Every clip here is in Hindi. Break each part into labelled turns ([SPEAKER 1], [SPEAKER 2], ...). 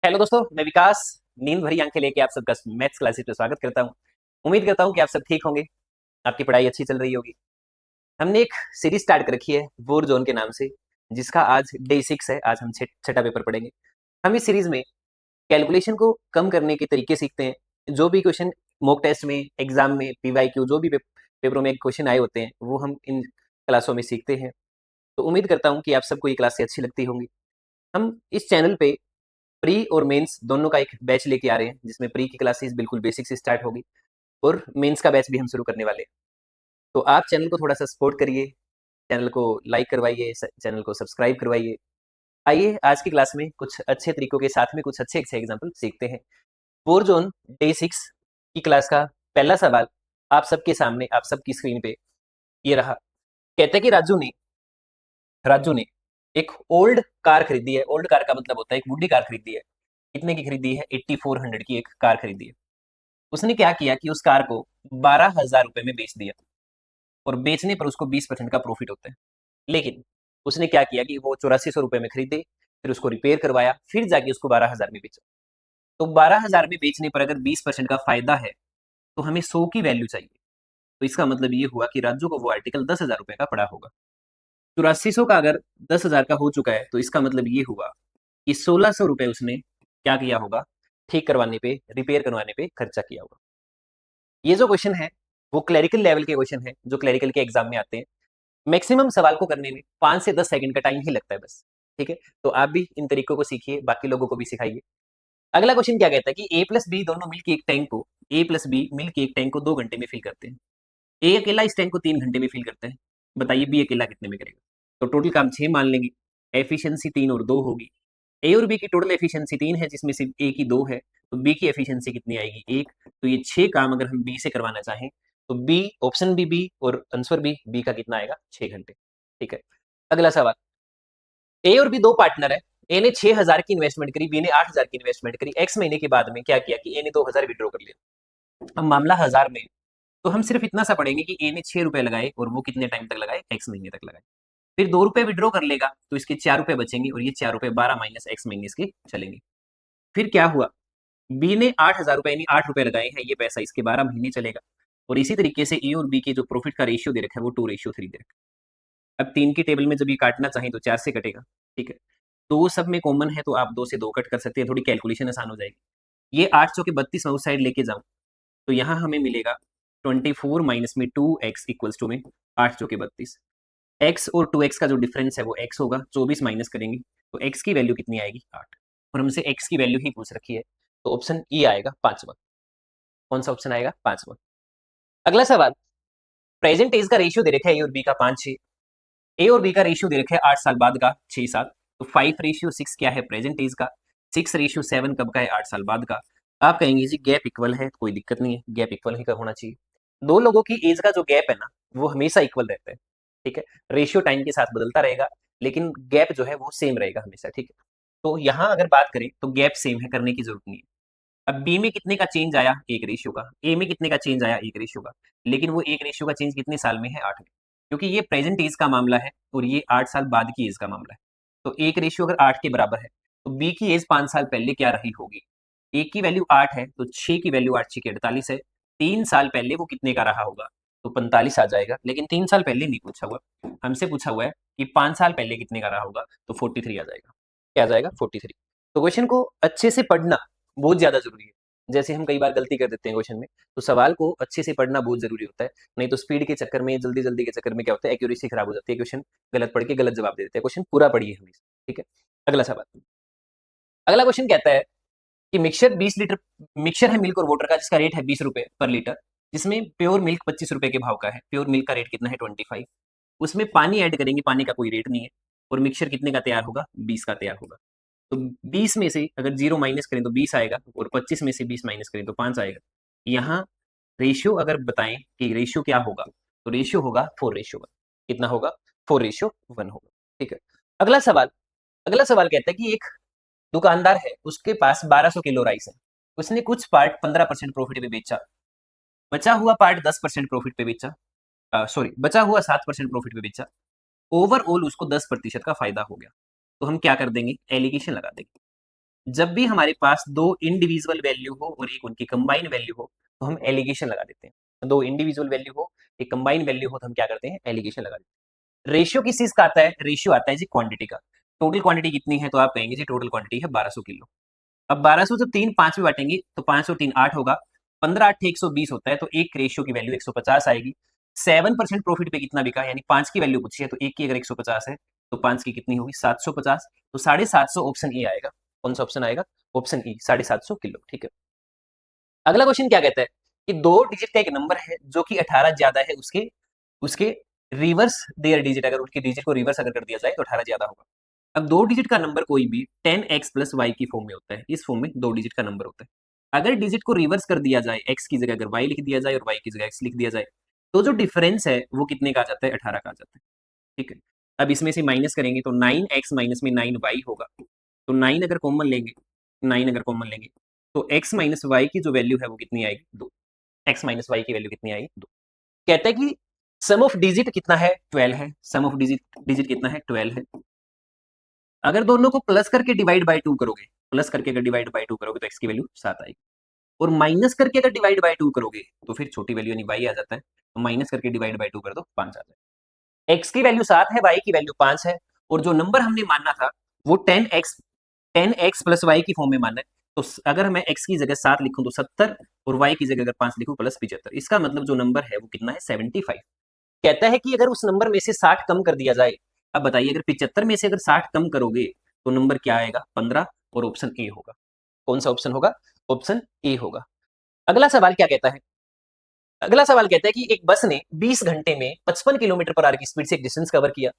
[SPEAKER 1] हेलो दोस्तों, मैं विकास नींद भरी आंखें लेके आप सबका मैथ्स क्लासेस पे स्वागत करता हूँ। उम्मीद करता हूँ कि आप सब ठीक होंगे, आपकी पढ़ाई अच्छी चल रही होगी। हमने एक सीरीज स्टार्ट कर रखी है बोर जोन के नाम से, जिसका आज डे 6 है। आज हम छठा पेपर पढ़ेंगे। हम इस सीरीज में कैलकुलेशन को कम करने के तरीके सीखते हैं। जो भी क्वेश्चन मॉक टेस्ट में, एग्जाम में, पीवाईक्यू जो भी पेपरों में क्वेश्चन आए होते हैं, वो हम इन क्लासों में सीखते हैं। तो उम्मीद करता हूँ कि आप सबको ये क्लासें अच्छी लगती होंगी। हम इस चैनल पे प्री और मेंस दोनों का एक बैच लेके आ रहे हैं, जिसमें प्री की क्लासेस बिल्कुल बेसिक से स्टार्ट होगी और मेंस का बैच भी हम शुरू करने वाले हैं। तो आप चैनल को थोड़ा सा सपोर्ट करिए, चैनल को लाइक करवाइए, चैनल को सब्सक्राइब करवाइए। आइए आज की क्लास में कुछ अच्छे तरीकों के साथ में कुछ अच्छे अच्छे एग्जाम्पल सीखते हैं। बोर जोन डे 6 की क्लास का पहला सवाल आप सबके सामने, आप सबकी स्क्रीन पे ये रहा। कहते हैं कि राजू ने एक ओल्ड कार खरीदी है। ओल्ड कार का मतलब होता है एक वुडी कार खरीदी है। कितने की खरीदी है? 8400 की एक कार खरीदी है। उसने क्या किया कि उस कार को 12,000 रुपए में बेच दिया, और बेचने पर उसको 20% का प्रॉफिट होता है। लेकिन उसने क्या किया कि वो 8400 रुपए में खरीदे, फिर उसको रिपेयर करवाया, फिर जाके उसको 12,000 में बेचा। तो 12,000 में बेचने पर अगर 20% का फायदा है, तो हमें 100 की वैल्यू चाहिए। तो इसका मतलब ये हुआ कि राजू को वो आर्टिकल 10,000 रुपए का पड़ा होगा। 8400 का अगर 10,000 का हो चुका है, तो इसका मतलब ये हुआ कि 1600 रुपए उसने क्या किया होगा, ठीक करवाने पे, रिपेयर करवाने पे खर्चा किया होगा। ये जो क्वेश्चन है वो क्लरिकल लेवल के क्वेश्चन है, जो क्लरिकल के एग्जाम में आते हैं। मैक्सिमम सवाल को करने में 5 से 10 सेकंड का टाइम ही लगता है बस। ठीक है, तो आप भी इन तरीकों को सीखिए, बाकी लोगों को भी सिखाइए। अगला क्वेश्चन क्या कहता है कि ए प्लस बी दोनों मिलकर एक टैंक को, ए प्लस बी मिलकर एक टैंक को 2 घंटे में फिल करते हैं। ए अकेला इस टैंक को 3 घंटे में फिल करता है। बताइए बी अकेला कितने में करेगा? तो टोटल काम 6 मान लेंगे, एफिशिएंसी 3 और 2 होगी। ए और बी की टोटल एफिशिएंसी 3 है, जिसमें सिर्फ ए की 2 है। तो बी की एफिशिएंसी कितनी आएगी? 1। तो ये 6 काम अगर हम बी से करवाना चाहें, तो बी, ऑप्शन बी बी और आंसर बी, बी का कितना आएगा? 6 घंटे। ठीक है। अगला सवाल, ए और बी दो पार्टनर है। ए ने 6,000 की इन्वेस्टमेंट करी, बी ने 8,000 की इन्वेस्टमेंट करी। एक्स महीने के बाद में क्या किया कि ए ने 2,000 विड्रॉ कर लिया। अब मामला 1000 में, तो हम सिर्फ इतना सा पढ़ेंगे कि ए ने 6 रुपए लगाए और वो कितने टाइम तक लगाए? एक्स महीने तक लगाए। फिर 2 रुपए विड्रॉ कर लेगा, तो इसके 4 रुपए बचेंगे, और ये 4 रुपए 12 माइनस एक्स महीने इसके चलेंगे। फिर क्या हुआ, बी ने 8,000 रुपए यानी 8 रुपए लगाए हैं, ये पैसा इसके 12 महीने चलेगा। और इसी तरीके से ए और बी के जो प्रॉफिट का रेशियो दे रखा है वो 2:3 दे रखा है। अब 3 की टेबल में जब ये काटना चाहें तो 4 से कटेगा। ठीक है, दो सब में कॉमन है, तो आप 2 से 2 कट कर सकते हैं, थोड़ी कैलकुलेशन आसान हो जाएगी। ये 8 चौके 32 मैं उस साइड लेके जाऊं, तो यहाँ हमें मिलेगा 24 माइनस में 2x इक्वल्स टू में 8 चौके 32। x और 2x का जो डिफरेंस है वो x होगा, 24 माइनस करेंगे तो x की वैल्यू कितनी आएगी? 8। और हमसे x की वैल्यू ही पूछ रखी है, तो ऑप्शन ई आएगा, पांचवा। कौन सा ऑप्शन आएगा? पांचवा। अगला सवाल, प्रेजेंट एज का रेशियो दे रखा है ए और बी का 5:6। ए और बी का रेशियो दे रखा है 8 साल बाद का 6:7। तो 5:6 क्या है प्रेजेंट एज का? 6:7 कब का है? 8 साल बाद का। आप कहेंगे जी गैप इक्वल है, कोई दिक्कत नहीं है, गैप इक्वल ही का होना चाहिए। दो लोगों की एज का जो गैप है ना, वो हमेशा इक्वल रहता है। ठीक है, रेशियो टाइम के साथ बदलता रहेगा, लेकिन गैप जो है वो सेम रहेगा हमेशा। ठीक है, तो यहाँ अगर बात करें तो गैप सेम है, करने की जरूरत नहीं है। अब बी में कितने का चेंज आया? 1 रेशियो का। ए में कितने का चेंज आया? 1 रेशियो का। लेकिन वो 1 रेशियो का चेंज कितने साल में है? 8 में। क्योंकि ये प्रेजेंट एज का मामला है और ये 8 साल बाद की एज का मामला है। तो 1 रेशियो अगर 8 के बराबर है, तो बी की एज 5 साल पहले क्या रही होगी? ए की वैल्यू 8 है, तो 6 की वैल्यू 8 6 48 है। 3 साल पहले वो कितने का रहा होगा? तो 45 आ जाएगा। लेकिन 3 साल पहले नहीं पूछा हुआ, हमसे पूछा हुआ है कि 5 साल पहले कितने का रहा होगा, तो 43 आ जाएगा। क्या आ जाएगा? 43। तो क्वेश्चन को अच्छे से पढ़ना बहुत ज्यादा जरूरी है। जैसे हम कई बार गलती कर देते हैं क्वेश्चन में, तो सवाल को अच्छे से पढ़ना बहुत जरूरी होता है। नहीं तो स्पीड के चक्कर में, जल्दी जल्दी के चक्कर में क्या होता है, एक्यूरेसी खराब हो जाती है, क्वेश्चन गलत पढ़ के गलत जवाब दे देते हैं। क्वेश्चन पूरा पढ़िए हमेशा। ठीक है, अगला सवाल। अगला क्वेश्चन कहता है कि मिक्सचर 20 लीटर, मिक्सचर है मिल्क और वाटर का, जिसका रेट है 20 रुपए पर लीटर, जिसमें प्योर मिल्क 25 रुपए के भाव का है। प्योर मिल्क का रेट कितना है? 25। उसमें पानी ऐड करेंगे, पानी का कोई रेट नहीं है, और मिक्सचर कितने का तैयार होगा? 20 का तैयार होगा। तो 20 में से अगर 0 माइनस करें तो 20 आएगा, और 25 में से 20 माइनस करें तो 5 आएगा। यहाँ रेशियो अगर बताएं कि रेशियो क्या होगा, तो रेशियो होगा 4:1। कितना होगा? 4:1 होगा। ठीक है, अगला सवाल। अगला सवाल कहता है कि एक दुकानदार है, उसके पास 1200 किलो राइस है। उसने कुछ पार्ट 15% प्रॉफिट पे बेचा, बचा हुआ पार्ट 10% प्रॉफिट पे बेचा, सॉरी, बचा हुआ 7% प्रॉफिट पे बेचा। ओवरऑल उसको 10% का फायदा हो गया। तो हम क्या कर देंगे? एलिगेशन लगा देंगे। जब भी हमारे पास दो इंडिविजुअल वैल्यू हो और एक उनकी कंबाइन वैल्यू हो तो हम एलिगेशन लगा देते हैं। दो इंडिविजुअल वैल्यू हो, एक कंबाइन वैल्यू हो तो हम क्या करते हैं, एलिगेशन लगा देते हैं। रेशियो किस चीज का आता है, रेशियो आता है जी क्वांटिटी का। टोटल क्वांटिटी कितनी है तो आप कहेंगे जी टोटल क्वांटिटी है 1200 किलो। अब 1200 जब 3 5 में बांटेंगे तो 5 और 3 8 होगा, 15 8 120 होता है, तो एक रेशियो की वैल्यू 150 आएगी। 7% प्रॉफिट पे कितना बिका, यानी 5 की वैल्यू पूछी है तो एक की अगर 150 है तो 5 की कितनी होगी 750, तो 750 ऑप्शन ए आएगा। कौन सा ऑप्शन आएगा, ऑप्शन ई 750 किलो। ठीक है, अगला क्वेश्चन क्या कहता है कि दो डिजिट का एक नंबर है जो कि 18 ज्यादा है उसके उसके रिवर्स देयर डिजिट, अगर उनके डिजिट को रिवर्स अगर कर दिया जाए तो 18 ज्यादा होगा। अब दो डिजिट का नंबर कोई भी 10x प्लस वाई की फॉर्म में होता है, इस फॉर्म में दो डिजिट का नंबर होता है। अगर डिजिट को रिवर्स कर दिया जाए, x की जगह अगर y लिख दिया जाए और y की जगह x लिख दिया जाए, तो जो डिफरेंस है वो कितने का आ जाता है, 18 का आ जाता है। ठीक है, अब इसमें से माइनस करेंगे तो 9x माइनस में 9y होगा, तो 9 अगर कॉमन लेंगे, 9 अगर कॉमन लेंगे तो x माइनस वाई की जो वैल्यू है वो कितनी आएगी, 2। x माइनस वाई की वैल्यू कितनी आएगी, 2। कहता है कि सम ऑफ डिजिट कितना है, 12 है। सम ऑफ डिजिट डिजिट कितना है, 12 है। अगर दोनों को प्लस करके डिवाइड बाय 2 करोगे, प्लस करके अगर डिवाइड बाय 2 करोगे तो x की वैल्यू 7 आएगी, और माइनस करके अगर डिवाइड बाय 2 करोगे तो फिर छोटी वैल्यू यानी y आ जाता है, तो माइनस करके डिवाइड बाय 2 कर दो 5 आ जाता है। x की वैल्यू 7 है, y की वैल्यू 5 है, और जो नंबर हमने मानना था वो 10x प्लस वाई की फॉर्म में मानना है। तो अगर मैं x की जगह 7 लिखूं तो 70, और y की जगह अगर 5 लिखूं प्लस 75, इसका मतलब जो नंबर है वो कितना है, 75। कहता है कि अगर उस नंबर में से 60 कम कर दिया जाए, अब बताइए अगर 75 में से अगर 60 कम करोगे तो नंबर क्या आएगा, 15, और ऑप्शन ए होगा। कौन सा ऑप्शन होगा, ऑप्शन ए होगा। अगला सवाल क्या कहता है, अगला सवाल कहता है कि एक बस ने 20 घंटे में 55 किलोमीटर पर आवर की स्पीड से एक डिस्टेंस कवर किया।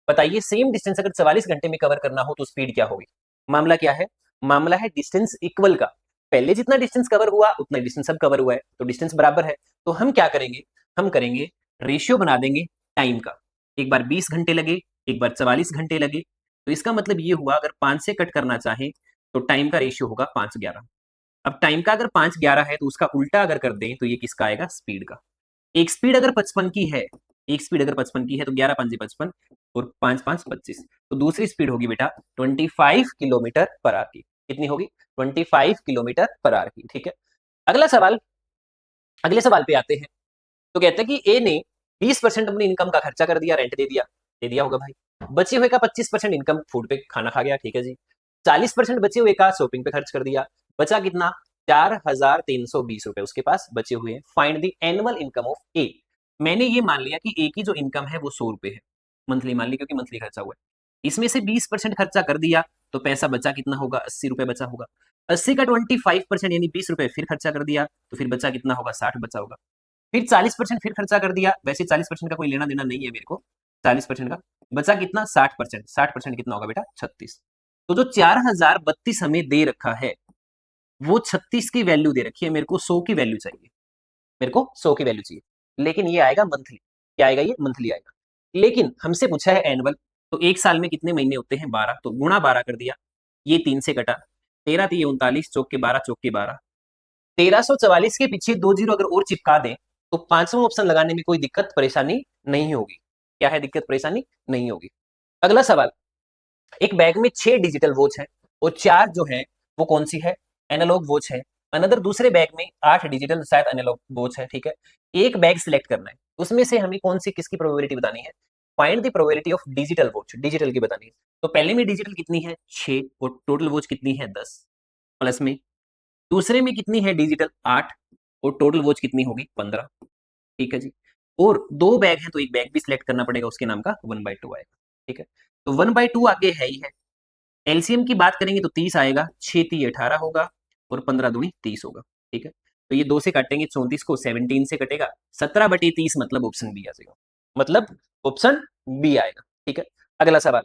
[SPEAKER 1] बताइए सेम डिस्टेंस अगर 44 घंटे में कवर करना हो तो स्पीड क्या होगी। मामला क्या है, मामला है डिस्टेंस इक्वल का। पहले जितना डिस्टेंस कवर हुआ उतना डिस्टेंस अब कवर हुआ है, तो डिस्टेंस बराबर है। तो हम क्या करेंगे, हम करेंगे रेशियो बना देंगे टाइम का। एक बार 20 घंटे लगे, एक बार 44 घंटे लगे, तो इसका मतलब ये हुआ अगर 5 से कट करना चाहें तो टाइम का रेशियो होगा 5:11। अब टाइम का अगर 5:11 है तो उसका उल्टा अगर कर दें तो ये किसका आएगा, स्पीड का। एक स्पीड अगर 55 की है, एक स्पीड अगर 55 की है तो 11 5 55 और 5 5 25, तो दूसरी स्पीड होगी बेटा 25 किलोमीटर पर आवर की। कितनी होगी, 25 किलोमीटर पर आवर की। ठीक है, अगला सवाल, अगले सवाल पे आते हैं। तो कहते हैं कि ए ने 20% अपनी इनकम का खर्चा कर दिया, रेंट दे दिया होगा भाई। बचे हुए का 25% इनकम फूड पे खाना खा गया, ठीक है जी। 40% बचे हुए का शॉपिंग पे खर्च कर दिया, बचा कितना, 4320 रुपए उसके पास बचे हुए हैं। Find the annual income of A. मैंने ये मान लिया कि ए की जो इनकम है वो 100 रुपए है, मंथली मान ली, क्योंकि मंथली खर्चा हुआ है। इसमें से 20% खर्चा कर दिया तो पैसा बचा कितना होगा, 80 रुपए बचा होगा। 80 का 25% यानी 20 रुपए फिर खर्चा कर दिया तो फिर बचा कितना होगा, 60 बचा होगा। फिर 40% फिर खर्चा कर दिया, वैसे 40% का कोई लेना देना नहीं है मेरे को, 40% का बचा कितना, 60%। 60% कितना होगा बेटा, 36। तो जो 4032 हमें दे रखा है वो 36 की वैल्यू दे रखी है, मेरे को 100 की वैल्यू चाहिए, मेरे को 100 की वैल्यू चाहिए। लेकिन ये आएगा मंथली, क्या आएगा, ये मंथली आएगा। लेकिन हमसे पूछा है एनुअल, तो एक साल में कितने महीने होते हैं, 12, तो गुणा 12 कर दिया, ये 3 से कटा, 13 3 39, चौक के 12, चौक के 12, 1344 के पीछे 2 जीरो अगर और चिपका दें तो पांचवा ऑप्शन लगाने में कोई दिक्कत परेशानी नहीं होगी। क्या है, दिक्कत परेशानी नहीं होगी। अगला सवाल, एक बैग में 6 डिजिटल वॉच है और 4 जो है वो कौन सी है, एनालॉग वॉच है। अनदर दूसरे बैग में 8 डिजिटल शायद एनालॉग वॉच है, ठीक है। एक बैग सिलेक्ट करना है, उसमें से हमें कौन सी किसकी प्रोबेबिलिटी बतानी है, find the probability of digital watch, digital की बतानी है। तो पहले में डिजिटल कितनी है, 6, और टोटल वॉच कितनी है, 10, प्लस में दूसरे में कितनी है डिजिटल, 8, और टोटल वॉच कितनी होगी, 15। ठीक है जी, और 2 बैग है तो एक बैग भी सिलेक्ट करना पड़ेगा, उसके नाम का 1/2 आएगा। ठीक है, तो 1/2 आगे है ही है। एलसीएम की बात करेंगे तो 30 आएगा, 6 3 18 होगा, और 15 दूनी 30 होगा। ठीक है, तो ये 2 से काटेंगे 34 को, 17 से कटेगा, 17/30 मतलब ऑप्शन बी आ जाएगा, मतलब ऑप्शन बी आएगा। ठीक है, अगला सवाल,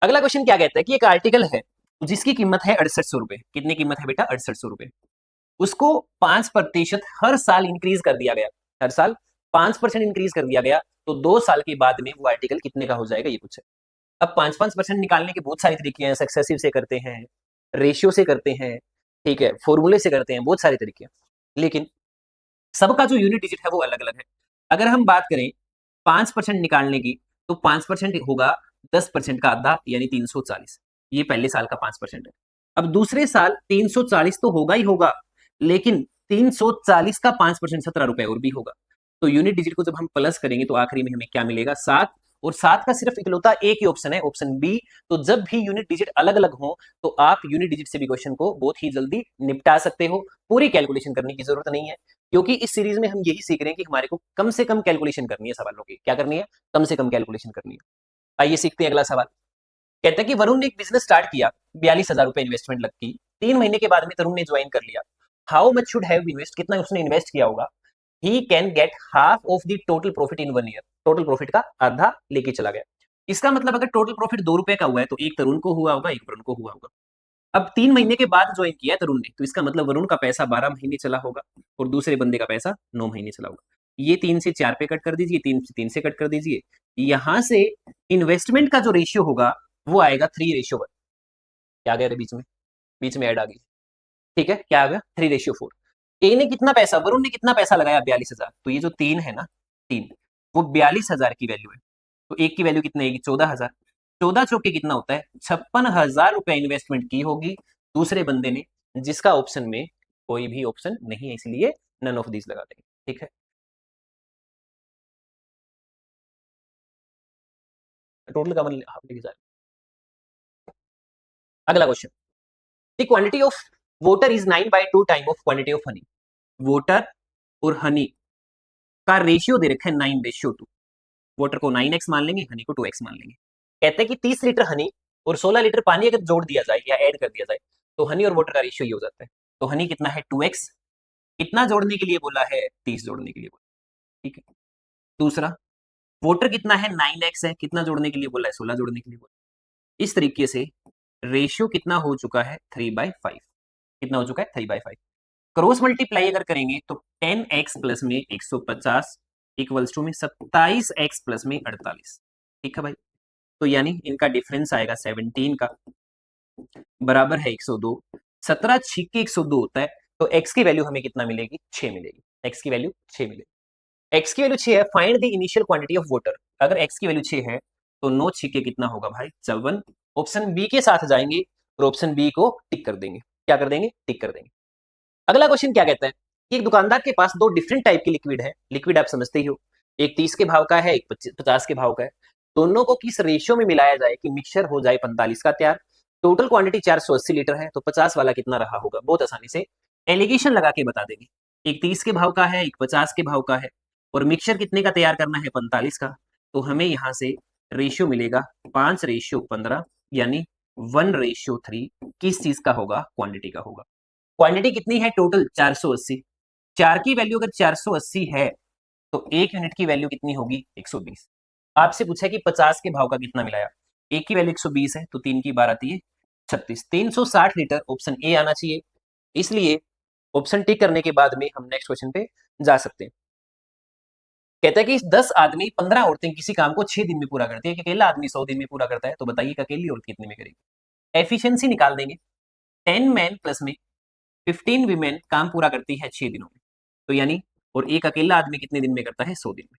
[SPEAKER 1] अगला क्वेश्चन क्या कहता है कि एक आर्टिकल है जिसकी कीमत है 6800 रुपए। कितनी कीमत है बेटा, 6800 रुपए। उसको 5% हर साल इंक्रीज कर दिया गया, हर साल 5% इंक्रीज कर दिया गया, तो 2 साल के बाद में वो आर्टिकल कितने का हो जाएगा, ये पूछे। अब 5% निकालने के बहुत सारे तरीके हैं, सक्सेसिव से करते हैं, रेशियो से करते हैं, ठीक है, फॉर्मूले से करते हैं, बहुत सारे तरीके हैं, लेकिन सबका जो यूनिट डिजिट है वो अलग अलग है। अगर हम बात करें 5% निकालने की, तो 5% होगा 10% का आधा यानी 340, ये पहले साल का 5% है। अब दूसरे साल 340 तो होगा ही होगा, लेकिन 340 का 5% 17 रुपए और भी होगा। तो यूनिट डिजिट को जब हम प्लस करेंगे तो आखिरी में हमें क्या मिलेगा, 7। और 7 का सिर्फ इकलौता एक ही ऑप्शन है, ऑप्शन बी। तो जब भी यूनिट डिजिट अलग अलग हो तो आप यूनिट डिजिट से भी क्वेश्चन को बहुत ही जल्दी निपटा सकते हो, पूरी कैलकुलेशन करने की जरूरत नहीं है। क्योंकि इस सीरीज में हम यही सीख रहे हैं कि हमारे को कम से कम कैलकुलेशन करनी है सवालों की। क्या करनी है, कम से कम कैलकुलेशन करनी है। आइए सीखते हैं अगला सवाल। कहते हैं कि वरुण ने एक बिजनेस स्टार्ट किया, 42,000 रुपए इन्वेस्टमेंट लगी। 3 महीने के बाद में तरुण ने ज्वाइन कर लिया। How much should have invest, कितना उसने इन्वेस्ट किया होगा। He can get half of the total profit in 1 year, total profit का आधा लेके चला गया। इसका मतलब अगर टोटल प्रॉफिट 2 रुपए का हुआ है तो एक तरुण को हुआ होगा, एक वरुण को हुआ होगा। अब 3 महीने के बाद ज्वाइन किया है तरुण ने, तो इसका मतलब वरुण का पैसा 12 महीने चला होगा और दूसरे बंदे का पैसा 9 महीने चला होगा। ये 3 से 4 पे कट कर दीजिए, 3 से 3 से कट कर दीजिए। यहां से इन्वेस्टमेंट का जो रेशियो होगा वो आएगा 3:1। क्या आ गया बीच में ऐड आ गई। ठीक है, क्या आ गया 3:4। ए ने कितना पैसा, वरुण ने कितना पैसा लगाया 42,000, तो ये जो 3 है ना, 3 वो 42,000 की वैल्यू है। तो एक की वैल्यू कितनी आएगी, 14,000। 14 चौके कितना होता है, 56,000 रुपए इन्वेस्टमेंट की होगी दूसरे बंदे ने, जिसका ऑप्शन में कोई भी ऑप्शन नहीं है, इसलिए नन ऑफ दिस लगा देंगे। ठीक है, टोटल का मतलब हाफ लिखा जाए। अगला question, the quantity of water is 9/2 time of quantity of honey. Water और हनी का रेशियो दे रखा है 9:2। वाटर को 9x मान लेंगे, हनी को 2x मान लेंगे। कहते हैं कि 30 लीटर हनी और 16 लीटर पानी अगर जोड़ दिया जाए या ऐड कर दिया जाए तो हनी और वाटर का रेशियो ये हो जाता है। तो हनी कितना है 2x, कितना जोड़ने के लिए बोला है, 30 जोड़ने के लिए बोला। ठीक है, दूसरा वाटर कितना है 9x है, कितना जोड़ने के लिए बोला है, 16 जोड़ने के लिए बोला। इस तरीके से रेशियो कितना हो चुका है 3/5। कितना हो चुका है 3/5। क्रॉस मल्टीप्लाई अगर करेंगे तो 10x प्लस में 150 इक्वल्स टू में 27x प्लस में 48। ठीक है भाई, तो यानी इनका डिफरेंस आएगा 17 का, बराबर है 102। 17 छिक्के 102 होता है, तो x की वैल्यू हमें कितना मिलेगी, 6 मिलेगी। x की वैल्यू 6 मिलेगी। x की वैल्यू 6 है, find the initial quantity of water. अगर x की वैल्यू 6 है तो 9 छिक्के कितना होगा भाई, 54। ऑप्शन बी के साथ जाएंगे और ऑप्शन बी को टिक कर देंगे। क्या कर देंगे, टिक कर देंगे। अगला क्वेश्चन क्या कहता है कि एक दुकानदार के पास 2 डिफरेंट टाइप की लिक्विड है। लिक्विड आप समझते ही हो, एक 30 के भाव का है, एक 50 के भाव का है। दोनों को किस रेशियो में मिलाया जाए कि मिक्सचर हो जाए 45 का तैयार। टोटल क्वांटिटी 480 लीटर है, तो 50 वाला कितना रहा होगा, बहुत आसानी से एलिगेशन लगा के बता देंगे। एक 30 के भाव का है, एक 50 के भाव का है, और मिक्सचर कितने का तैयार करना है, 45 का। तो हमें यहाँ से रेशियो मिलेगा 5:15, यानी 1:3 किस चीज का होगा, क्वांटिटी का होगा। क्वांटिटी कितनी है टोटल 480। 4 की वैल्यू अगर 480 है तो 1 यूनिट की वैल्यू कितनी होगी, 120। आपसे पूछा कि 50 के भाव का कितना मिलाया, एक की वैल्यू 120 है तो 3 की 12 आती है 36। 360 लीटर ऑप्शन ए आना चाहिए। इसलिए ऑप्शन टिक करने के बाद में हम नेक्स्ट क्वेश्चन पे जा सकते हैं। कहता है कि 10 आदमी 15 औरतें किसी काम को 6 दिन में पूरा करती है, कि अकेला आदमी 100 दिन में पूरा करता है, तो बताइए कि अकेली औरत कितने में करेगी। एफिशिएंसी निकाल देंगे। 10 मैन प्लस में 15 वीमेन काम पूरा करती है 6 दिनों में, तो यानी और एक अकेला आदमी कितने दिन में करता है, 100 दिन में।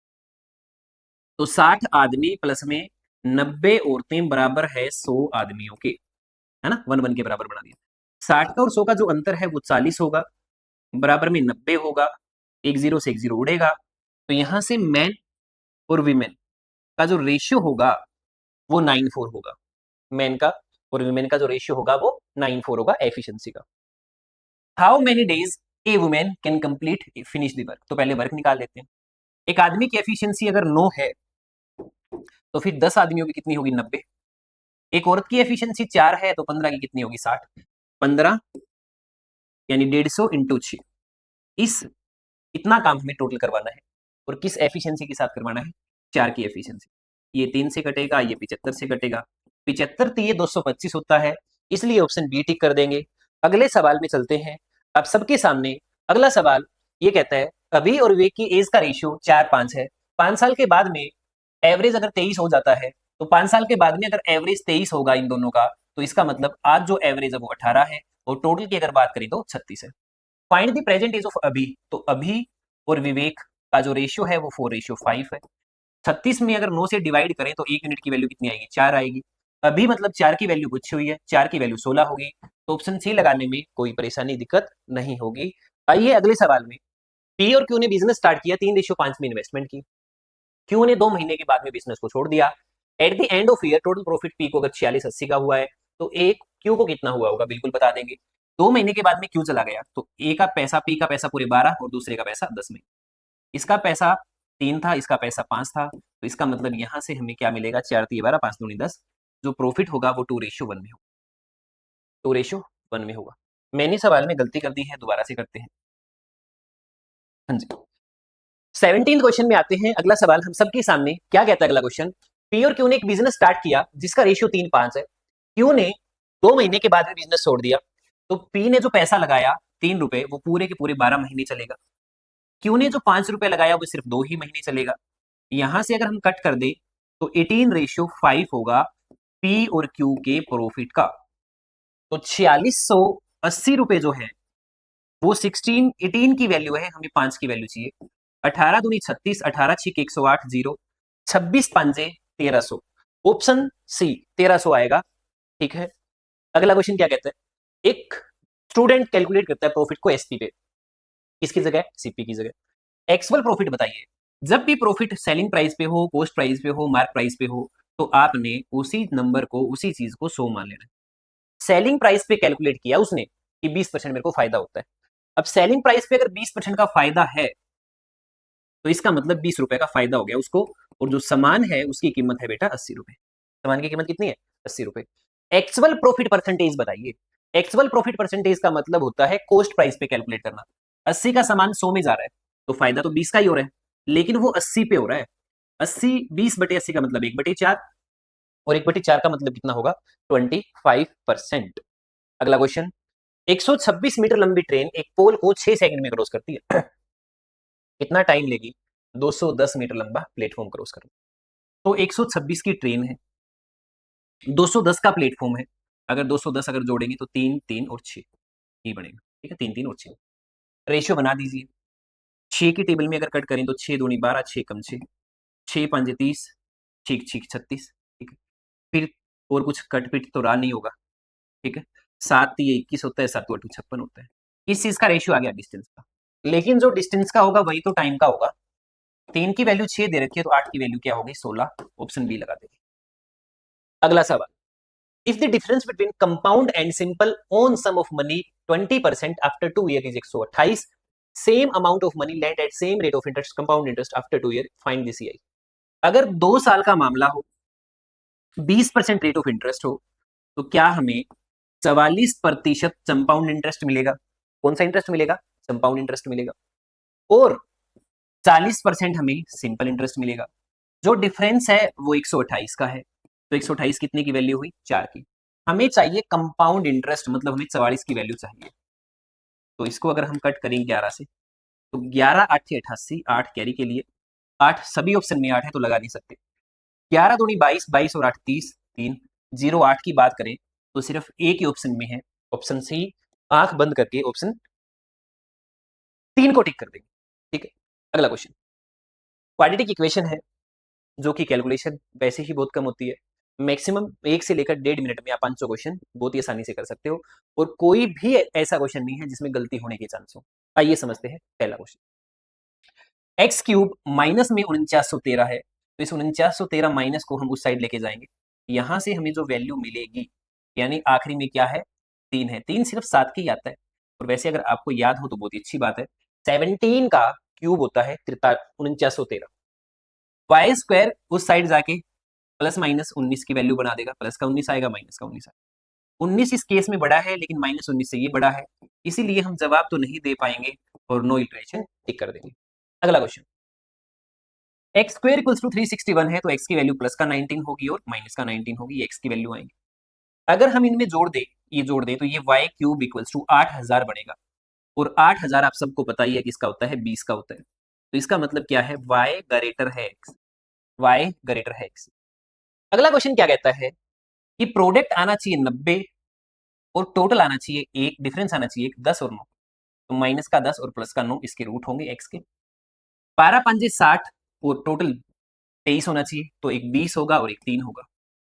[SPEAKER 1] तो 60 आदमी प्लस में 90 औरतें बराबर है 100 आदमियों के, है ना, 1 के बराबर बना दिया। 60 का और 100 का जो अंतर है वो 40 होगा, बराबर में 90 होगा, एक जीरो से एक जीरो उड़ेगा। तो यहां से मैन और वीमेन का जो रेशियो होगा वो 9:4 होगा। मैन का और वीमेन का जो रेशियो होगा वो 9:4 होगा एफिशिएंसी का। How many days A women can complete finish the work, तो पहले वर्क निकाल लेते हैं। एक आदमी की एफिशिएंसी अगर 9 है तो फिर 10 आदमियों की कितनी होगी, 90। एक औरत की एफिशिएंसी 4 है तो 15 की कितनी होगी, 60। 15 यानी 150 इंटू 6। इस इतना काम हमें टोटल करवाना है और किस एफिशिएंसी के साथ करवाना है, 4 की एफिशिएंसी। ये 3 से कटेगा, ये 75 से कटेगा। 75 3 225 होता है, इसलिए ऑप्शन बी टिक कर देंगे। अगले सवाल में चलते हैं। अब सबके सामने अगला सवाल ये कहता है अभी और विवेक की एज का रेशियो 4:5 है। 5 साल के बाद में एवरेज अगर 23 हो जाता है, तो 5 साल के बाद में अगर एवरेज 23 होगा इन दोनों का, तो इसका मतलब आज जो एवरेज है वो 18 है और टोटल की अगर बात करें तो 36 है। Find the present age of अभी, तो अभी और विवेक का जो रेशियो है वो 4:5 है। 36 में अगर 9 से डिवाइड करें तो 1 यूनिट की वैल्यू कितनी आएगी, 4 आएगी। अभी मतलब 4 की वैल्यू पूछी हुई है, 4 की वैल्यू 16 होगी, तो ऑप्शन सी लगाने में कोई परेशानी दिक्कत नहीं होगी। आइए अगले सवाल में, पी और क्यू ने बिजनेस स्टार्ट किया 3:5 में इन्वेस्टमेंट की, क्यू ने 2 महीने के बाद में बिजनेस को छोड़ दिया। At the end of year total profit P को अगर 4680 का हुआ है तो एक क्यू को कितना हुआ होगा बिल्कुल बता देंगे। 2 महीने के बाद में क्यू चला गया तो ए का पैसा, पी का पैसा पूरे 12 और दूसरे का पैसा 10 में, इसका पैसा 3 था, इसका पैसा 5 था, तो इसका मतलब यहां से हमें क्या मिलेगा, 4 3 12 5 दूनी 10, जो प्रॉफिट होगा वो 2:1 में होगा, 2:1 में होगा। मैंने सवाल में गलती कर दी है, दोबारा से करते हैं। हाँ जी, 17 क्वेश्चन में आते हैं। अगला सवाल हम सबके सामने क्या कहता है अगला क्वेश्चन, पी और क्यू ने एक बिजनेस स्टार्ट किया जिसका रेशियो 3:5 है, क्यू ने 2 महीने के बाद में बिजनेस छोड़ दिया, तो पी ने जो पैसा लगाया 3 रुपए वो पूरे के पूरे 12 महीने चलेगा, क्यू ने जो 5 रुपए लगाया वो सिर्फ 2 ही महीने चलेगा। यहां से अगर हम कट कर दे तो 18:5 होगा पी और क्यू के प्रॉफिट का, तो 4680 रुपए जो है वो 18 की वैल्यू है, हमें 5 की वैल्यू चाहिए। 18 दूनी 36, 18 छिक 108, 0, 26 पंजे 1300, ऑप्शन सी 1300 आएगा। ठीक है, अगला क्वेश्चन क्या कहता है, एक स्टूडेंट कैलकुलेट करता है प्रॉफिट को एसपी पे, किसकी जगह, सीपी की जगह। एक्चुअल प्रॉफिट बताइए, जब भी प्रॉफिट सेलिंग प्राइस पे हो, कॉस्ट प्राइस पे हो, मार्क प्राइस पे हो, तो आपने उसी नंबर को, उसी चीज को 100 मान लेना है। सेलिंग प्राइस पे कैलकुलेट किया उसने कि 20% मेरे को फायदा होता है। अब सेलिंग प्राइस पे अगर 20% का फायदा है तो इसका मतलब 20 रुपए का फायदा हो गया उसको, और जो सामान है उसकी कीमत है बेटा 80 रुपए। सामान की कीमत कितनी है, 80 रुपए। एक्चुअल प्रॉफिट परसेंटेज बताइए, एक्चुअल प्रॉफिट परसेंटेज का मतलब होता है कॉस्ट प्राइस पे कैलकुलेट करना। 80 का सामान 100 में जा रहा है तो फायदा तो 20 का ही हो रहा है, लेकिन वो 80 पे हो रहा है। 80 20/80 का मतलब 1/4, और 1/4 का मतलब कितना होगा, 25%। अगला क्वेश्चन, 126 मीटर लंबी ट्रेन एक पोल को 6 सेकंड में क्रॉस करती है, कितना टाइम लेगी 210 मीटर लंबा प्लेटफॉर्म क्रॉस करना। तो 126 की ट्रेन है, 210 का प्लेटफॉर्म है, अगर 210 अगर जोड़ेंगे तो 3 3 और 6 ही बनेगा। ठीक है, 3 3 और 6 रेशियो बना दीजिए। 6 की टेबल में अगर कट करें तो 6 दूनी 12, 6 कम 6, 6 5 30, छीक छीक 36। ठीक है, फिर और कुछ कट पिट तो रहा नहीं होगा। ठीक है, 7 ये 21 होता है, 7 2 56 होता है। इस चीज का रेशियो आ गया डिस्टेंस का, लेकिन जो डिस्टेंस का होगा वही तो टाइम का होगा। 3 की वैल्यू 6 दे रखी है तो 8 की वैल्यू क्या होगी, 16, ऑप्शन बी लगा देंगे। अगला सवाल, if the difference between compound and simple on sum of money 20% after 2 year is 128, same amount of money lent at same rate of interest compound interest after 2 year, find the CI. अगर 2 साल का मामला हो, 20% रेट ऑफ इंटरेस्ट हो, तो क्या हमें 44% कंपाउंड इंटरेस्ट मिलेगा। कौन सा इंटरेस्ट मिलेगा, कंपाउंड इंटरेस्ट मिलेगा, और 40% हमें सिंपल इंटरेस्ट मिलेगा। जो डिफरेंस है वो 128 का है, तो 128 कितने की वैल्यू हुई, 4 की। हमें चाहिए कंपाउंड इंटरेस्ट, मतलब हमें 44 की वैल्यू चाहिए। तो इसको अगर हम कट करें 11 से, तो 11 8 थे 88, 8 कैरी के लिए, 8 सभी ऑप्शन में 8 है तो लगा नहीं सकते। 11 दूनी 22, 22 और 8 30, 3, 0 8 की बात करें तो सिर्फ एक ही ऑप्शन में है, ऑप्शन सी। आंख बंद करके ऑप्शन 3 को टिक कर देंगे। ठीक है, अगला क्वेश्चन, क्वाड्रेटिक इक्वेशन है जो कि कैलकुलेशन वैसे ही बहुत कम होती है। मैक्सिमम 1 से लेकर 1.5 मिनट में आप 500 क्वेश्चन बहुत ही आसानी से कर सकते हो, और कोई भी ऐसा क्वेश्चन नहीं है जिसमें गलती होने के चांस हो। आइए समझते हैं पहला क्वेश्चन, एक्स क्यूब माइनस में 4913 है, तो इस 4913 माइनस को हम उस साइड लेके जाएंगे, यहां से हमें जो वैल्यू मिलेगी, यानी आखिरी में क्या है, 3 है, 3 सिर्फ 7 की आता है। और वैसे अगर आपको याद हो तो बहुत ही अच्छी बात है, 17 का क्यूब होता है 4913। वाई स्क्वायर उस साइड जाके प्लस माइनस 19 की वैल्यू बना देगा, प्लस का 19 आएगा, माइनस का 19 आएगा। 19 इस केस में बड़ा है, लेकिन माइनस 19 से ये बड़ा है, इसीलिए हम जवाब तो नहीं दे पाएंगे और नो इटरेशन टिक कर देंगे। अगला question, x square equals to 361 है, तो एक्स की वैल्यू प्लस का 19 होगी और माइनस का 19 होगी, एक्स की वैल्यू आएंगी। अगर हम इनमें जोड़ दें, ये जोड़ दें, तो ये वाई क्यूब इक्वल्स टू 8000 बनेगा, और 8000 आप सबको पता ही है किसका होता है, 20 का होता है। तो इसका मतलब क्या है, वाई ग्रेटर है एक्स, वाई ग्रेटर है एक्स। अगला क्वेश्चन क्या कहता है कि प्रोडक्ट आना चाहिए 90 और टोटल आना चाहिए एक, डिफरेंस आना चाहिए 10 और 9, तो माइनस का 10 और प्लस का 9 इसके रूट होंगे एक्स के। 12 पंजे 60 और टोटल 23 होना चाहिए, तो एक 20 होगा और एक 3 होगा,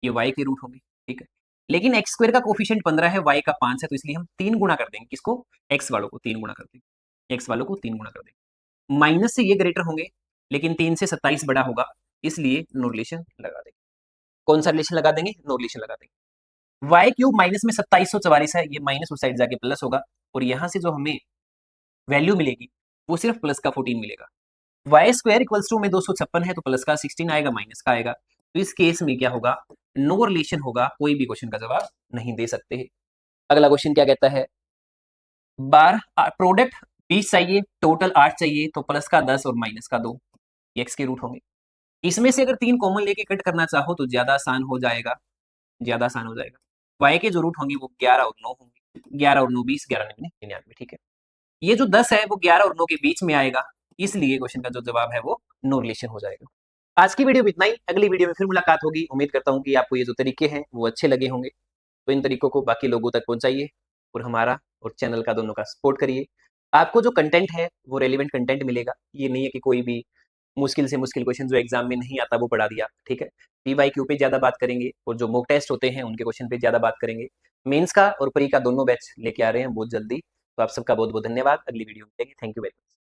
[SPEAKER 1] ये वाई के रूट होंगे। ठीक है। लेकिन एक्स स्क्वायर का कोफिशिएंट 15 है, वाई का 5 है, तो इसलिए हम 3 गुना कर देंगे किसको, एक्स वालों को 3 गुना कर देंगे, एक्स वालों को 3 गुना कर देंगे। माइनस से ये ग्रेटर होंगे, लेकिन 3 से 27 बड़ा होगा, इसलिए नो रिलेशन लगा देंगे। कौन सा रिलेशन लगा देंगे, नो रिलेशन लगा देंगे। वाई क्यूब माइनस में 2744 है, ये माइनस उस साइड जाके प्लस होगा, और यहां से जो हमें वैल्यू मिलेगी वो सिर्फ प्लस का 14 मिलेगा। वाई स्क्वायर इक्वल्स टू में 256 है, तो प्लस का 16 आएगा, माइनस का आएगा, तो इस केस में क्या होगा, नो रिलेशन होगा, कोई भी क्वेश्चन का जवाब नहीं दे सकते हैं। अगला क्वेश्चन क्या कहता है, बार प्रोडक्ट 20 चाहिए, टोटल 8 चाहिए, तो प्लस का 10 और माइनस का 2 एक्स के रूट होंगे। इसमें से अगर 3 कॉमन लेके कट करना चाहो तो ज्यादा आसान हो जाएगा, ज्यादा आसान हो जाएगा। वाई के जो रूट होंगे वो 11 और 9 होंगे, 11 और 9 20, 11 9 99, ठीक है। ये जो 10 है वो 11 और 9 के बीच में आएगा, इसलिए क्वेश्चन का जो जवाब है वो नो रिलेशन हो जाएगा। आज की वीडियो में इतना ही, अगली वीडियो में फिर मुलाकात होगी। उम्मीद करता हूँ कि आपको ये जो तरीके हैं वो अच्छे लगे होंगे, तो इन तरीकों को बाकी लोगों तक पहुंचाइए और हमारा और चैनल का दोनों का सपोर्ट करिए। आपको जो कंटेंट है वो रेलिवेंट कंटेंट मिलेगा, ये नहीं है कि कोई भी मुश्किल से मुश्किल क्वेश्चन जो एग्जाम में नहीं आता वो पढ़ा दिया, ठीक है। पीवाईक्यू पे ज्यादा बात करेंगे और जो मॉक टेस्ट होते हैं उनके क्वेश्चन पे ज्यादा बात करेंगे। मेंस का और प्री का दोनों बैच लेके आ रहे हैं बहुत जल्दी, तो आप सबका बहुत बहुत धन्यवाद। अगली वीडियो में थैंक यू वेरी मच।